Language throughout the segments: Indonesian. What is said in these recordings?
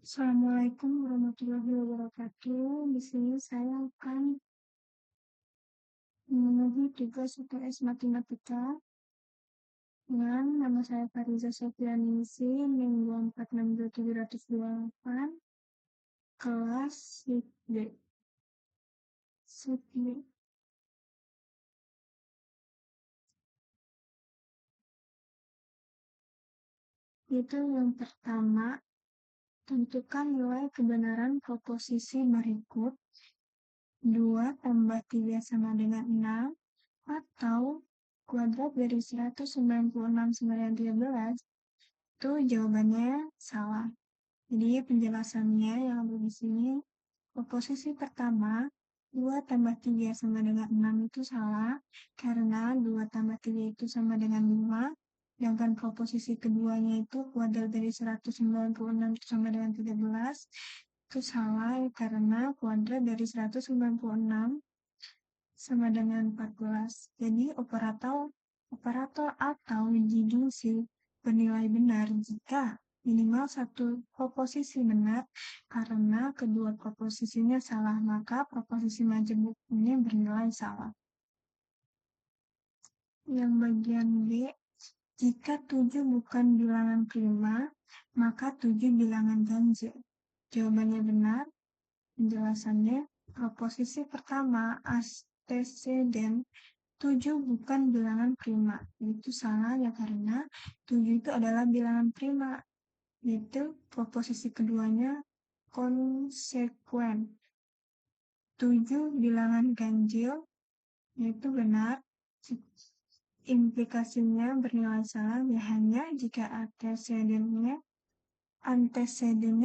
Assalamualaikum warahmatullahi wabarakatuh. Di sini saya akan memenuhi tugas UTS Matematika dengan nama saya Fariza Sofianisi, NIM 2462728, kelas Sip D. Itu yang pertama, tentukan nilai kebenaran proposisi berikut. 2 tambah 3 sama dengan 6, atau kuadrat dari 196 sama dengan 13, itu jawabannya salah. Jadi penjelasannya yang ada di sini, proposisi pertama 2 tambah 3 sama dengan 6 itu salah karena 2 tambah 3 itu sama dengan 5, sedangkan proposisi keduanya itu kuadrat dari 196 itu sama dengan 13 itu salah karena kuadrat dari 196 sama dengan 14. Jadi operator atau deduksi bernilai benar jika minimal satu proposisi benar karena kedua proposisinya salah, maka proposisi majemuk ini bernilai salah. Yang bagian B, jika 7 bukan bilangan prima, maka 7 bilangan ganjil. Jawabannya benar. Penjelasannya, proposisi pertama anteseden 7 bukan bilangan prima. Itu salah ya karena 7 itu adalah bilangan prima. Itu proposisi keduanya konsekuen. 7 bilangan ganjil itu benar. Implikasinya bernilai salah ya hanya jika antecedennya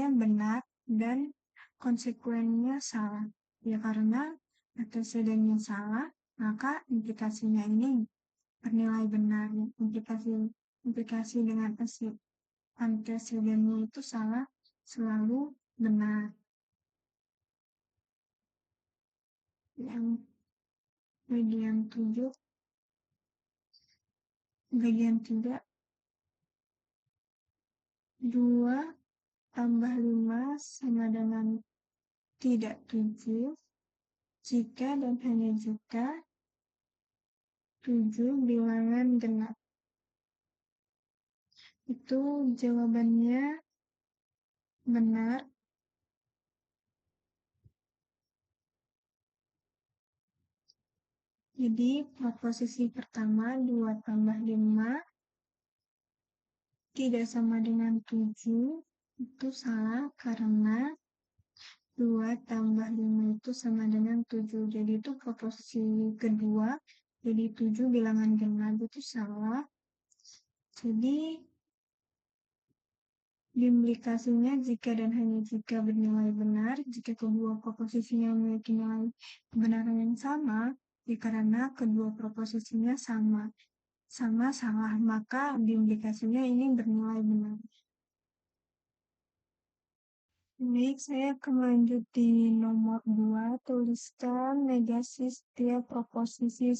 benar dan konsekuensinya salah. Ya karena antecedennya salah, maka implikasinya ini bernilai benar. Implikasi dengan antecedennya itu salah selalu benar. Yang bagian 7, bagian 3, 2 tambah 5 sama dengan tidak 7 jika dan hanya jika 7 bilangan genap. Itu jawabannya benar. Jadi proposisi pertama 2 tambah 5 tidak sama dengan 7 itu salah karena 2 tambah 5 itu sama dengan 7. Jadi itu proposisi kedua, jadi 7 bilangan genap itu salah. Jadi implikasinya jika dan hanya jika bernilai benar, jika kedua proposisinya memiliki nilai kebenaran yang sama, karena kedua proposisinya sama salah, maka implikasinya ini bernilai benar. Baik, saya akan lanjut di nomor 2, tuliskan negasi setiap proposisi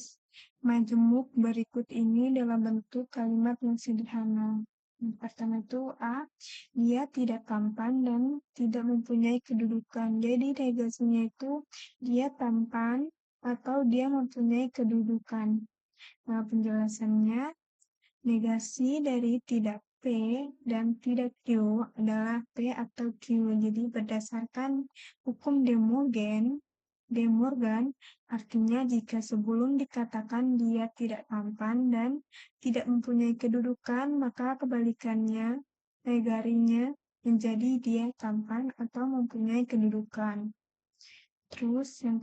majemuk berikut ini dalam bentuk kalimat yang sederhana. Yang pertama itu A, dia tidak tampan dan tidak mempunyai kedudukan. Jadi negasinya itu dia tampan atau dia mempunyai kedudukan. Nah, penjelasannya, negasi dari tidak P dan tidak Q adalah P atau Q. Jadi berdasarkan hukum De Morgan, artinya jika sebelum dikatakan dia tidak tampan dan tidak mempunyai kedudukan, maka kebalikannya, negarinya menjadi dia tampan atau mempunyai kedudukan. Terus yang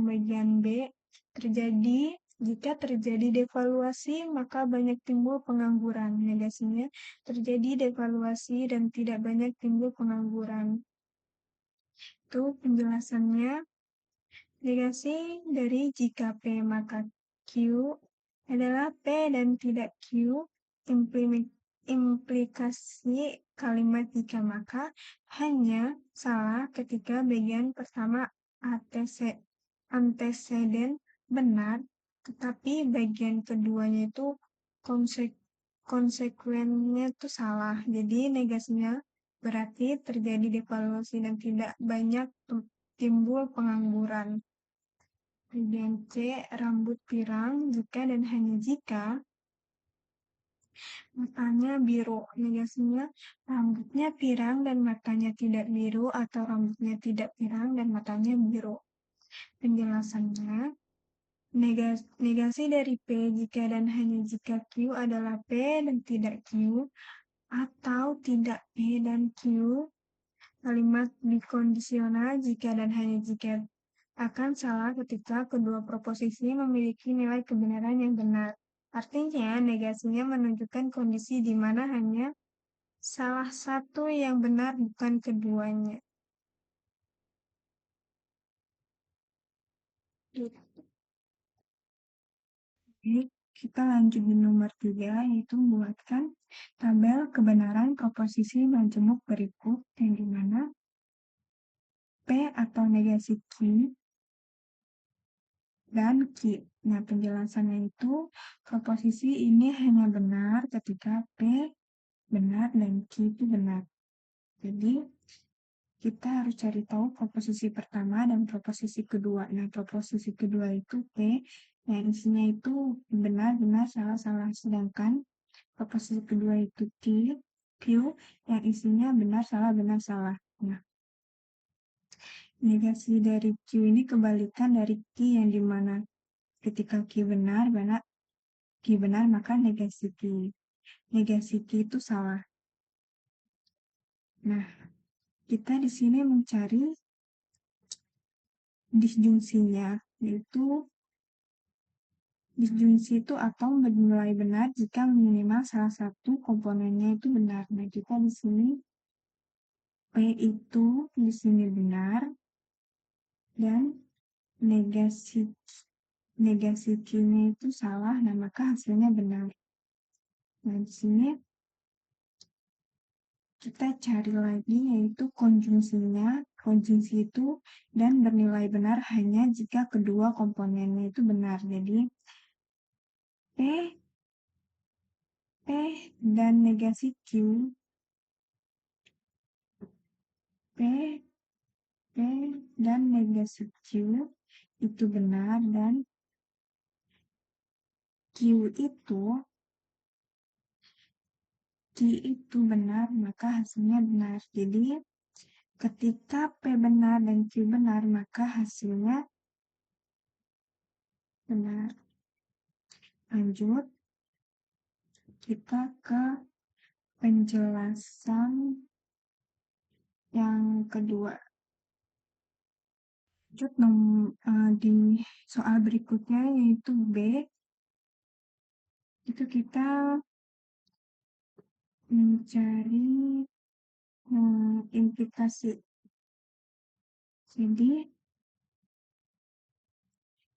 bagian B, jika terjadi devaluasi, maka banyak timbul pengangguran. Negasinya, terjadi devaluasi dan tidak banyak timbul pengangguran. Itu penjelasannya. Negasi dari jika P maka Q adalah P dan tidak Q. Implikasi kalimat jika maka hanya salah ketika bagian pertama antecedent benar, tetapi bagian keduanya itu konsekuensinya itu salah. Jadi negasinya berarti terjadi devaluasi dan tidak banyak timbul pengangguran. Kemudian C, rambut pirang jika dan hanya jika matanya biru. Negasinya rambutnya pirang dan matanya tidak biru atau rambutnya tidak pirang dan matanya biru. Penjelasannya, negasi dari P jika dan hanya jika Q adalah P dan tidak Q, atau tidak P dan Q. Kalimat bikondisional jika dan hanya jika akan salah ketika kedua proposisi memiliki nilai kebenaran yang benar. Artinya, negasinya menunjukkan kondisi di mana hanya salah satu yang benar, bukan keduanya. Jadi, kita lanjut di nomor 3, yaitu buatkan tabel kebenaran proposisi majemuk berikut, yang dimana P atau negasi Q dan Q. Nah, penjelasannya itu, proposisi ini hanya benar ketika P benar dan Q itu benar. Jadi, kita harus cari tahu proposisi pertama dan proposisi kedua. Nah, proposisi kedua itu P, yang isinya itu benar-benar salah-salah. Sedangkan proposisi kedua itu Q, yang isinya benar salah benar salah. Nah, negasi dari Q ini kebalikan dari Q yang dimana ketika Q benar maka negasi Q. Negasi Q itu salah. Nah, kita di sini mencari disjungsinya, yaitu disjungsi itu atom bernilai benar jika minimal salah satu komponennya itu benar. Nah, kita di sini P itu di sini benar dan negasi Q-nya itu salah, nah maka hasilnya benar. Nah, di sini kita cari lagi yaitu konjungsinya. Konjungsi itu dan bernilai benar hanya jika kedua komponennya itu benar. Jadi P dan negasi Q, P dan negasi Q itu benar dan Q itu benar, maka hasilnya benar. Jadi ketika P benar dan Q benar, maka hasilnya benar. Lanjut, kita ke penjelasan yang kedua. Lanjut di soal berikutnya yaitu B. Itu kita mencari implikasi. Jadi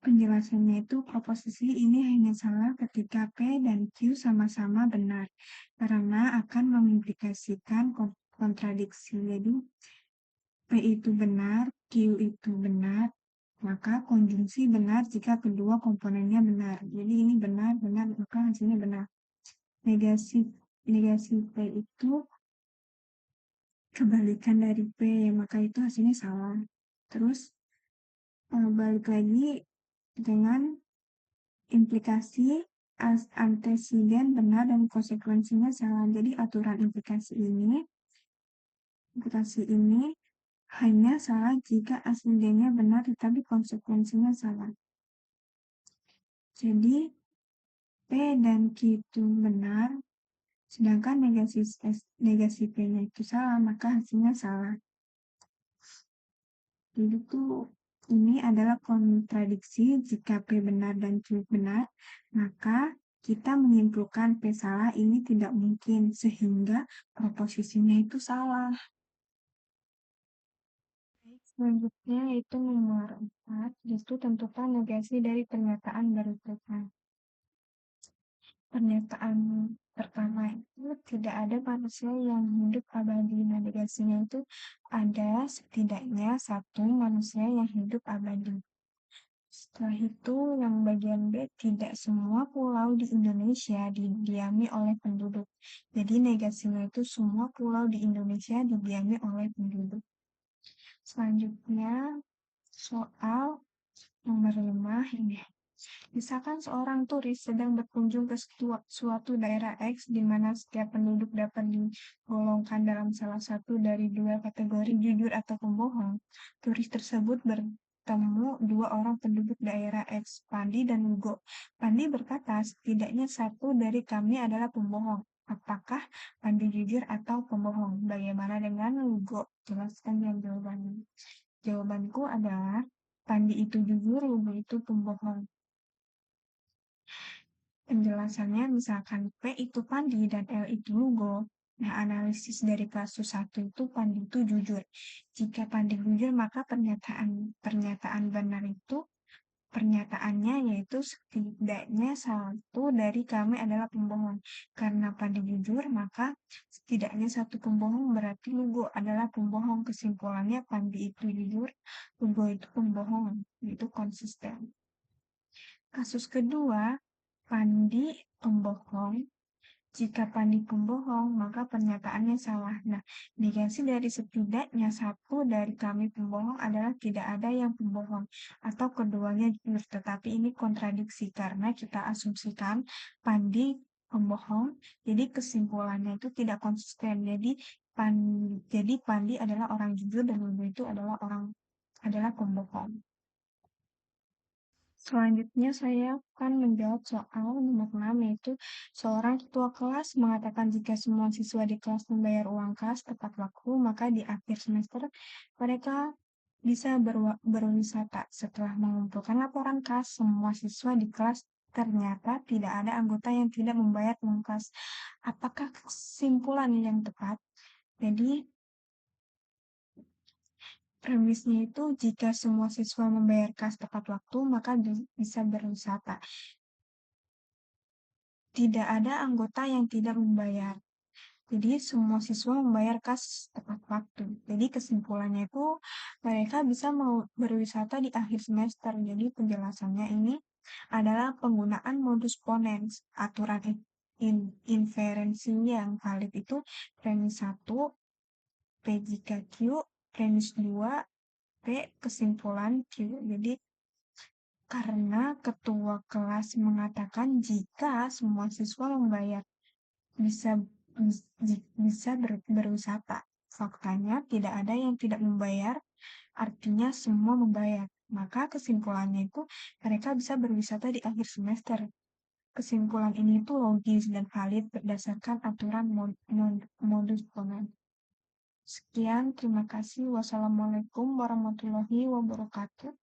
penjelasannya itu proposisi ini hanya salah ketika P dan Q sama-sama benar karena akan mengimplikasikan kontradiksi. Jadi P itu benar, Q itu benar, maka konjungsi benar jika kedua komponennya benar. Jadi ini benar, maka hasilnya benar. Negasi P itu kebalikan dari P, maka itu hasilnya salah. Terus balik lagi dengan implikasi antesiden benar dan konsekuensinya salah. Jadi aturan implikasi ini hanya salah jika asidennya benar tetapi konsekuensinya salah. Jadi P dan Q itu benar, sedangkan negasi P-nya itu salah, maka hasilnya salah. Jadi ini adalah kontradiksi. Jika P benar dan Q benar, maka kita menyimpulkan P salah ini tidak mungkin, sehingga proposisinya itu salah. Selanjutnya yaitu nomor 4, yaitu tentukan negasi dari pernyataan berikutnya. Pernyataan pertama itu tidak ada manusia yang hidup abadi. Nah, negasinya itu ada setidaknya satu manusia yang hidup abadi. Setelah itu, yang bagian B, tidak semua pulau di Indonesia didiami oleh penduduk. Jadi negasinya itu semua pulau di Indonesia didiami oleh penduduk. Selanjutnya, soal nomor 5 ini. Misalkan seorang turis sedang berkunjung ke suatu daerah X di mana setiap penduduk dapat digolongkan dalam salah satu dari dua kategori jujur atau pembohong. Turis tersebut bertemu dua orang penduduk daerah X, Pandi dan Lugo. Pandi berkata, setidaknya satu dari kami adalah pembohong. Apakah Pandi jujur atau pembohong? Bagaimana dengan Lugo? Jelaskan yang jawabannya. Jawabanku adalah Pandi itu jujur, Lugo itu pembohong. Penjelasannya misalkan P itu Pandi dan L itu Lugo. Nah, analisis dari kasus 1 itu Pandi itu jujur. Jika Pandi jujur, maka pernyataan benar itu pernyataannya yaitu setidaknya satu dari kami adalah pembohong. Karena Pandi jujur, maka setidaknya satu pembohong berarti Lugo adalah pembohong. Kesimpulannya Pandi itu jujur, Lugo itu pembohong. Itu konsisten. Kasus kedua, Pandi pembohong. Jika Pandi pembohong, maka pernyataannya salah. Nah, negasi dari setidaknya satu dari kami pembohong adalah tidak ada yang pembohong atau keduanya jujur. Tetapi ini kontradiksi karena kita asumsikan Pandi pembohong, jadi kesimpulannya itu tidak konsisten. Jadi Pandi adalah orang jujur dan Lugu itu adalah pembohong. Selanjutnya saya akan menjawab soal nomor 6, yaitu seorang ketua kelas mengatakan jika semua siswa di kelas membayar uang kas tepat waktu, maka di akhir semester mereka bisa berwisata. Setelah mengumpulkan laporan kas, semua siswa di kelas ternyata tidak ada anggota yang tidak membayar uang kas. Apakah kesimpulan yang tepat? Jadi, premisnya itu jika semua siswa membayar kas tepat waktu, maka bisa berwisata. Tidak ada anggota yang tidak membayar. Jadi semua siswa membayar kas tepat waktu. Jadi kesimpulannya itu mereka bisa mau berwisata di akhir semester. Jadi penjelasannya ini adalah penggunaan modus ponens. Aturan inferensi yang valid itu premis 1, P jika Q, premis 2, P kesimpulan Q. Jadi karena ketua kelas mengatakan jika semua siswa membayar bisa berwisata. Faktanya tidak ada yang tidak membayar, artinya semua membayar. Maka kesimpulannya itu mereka bisa berwisata di akhir semester. Kesimpulan ini itu logis dan valid berdasarkan aturan modus ponens. Sekian, terima kasih. Wassalamualaikum warahmatullahi wabarakatuh.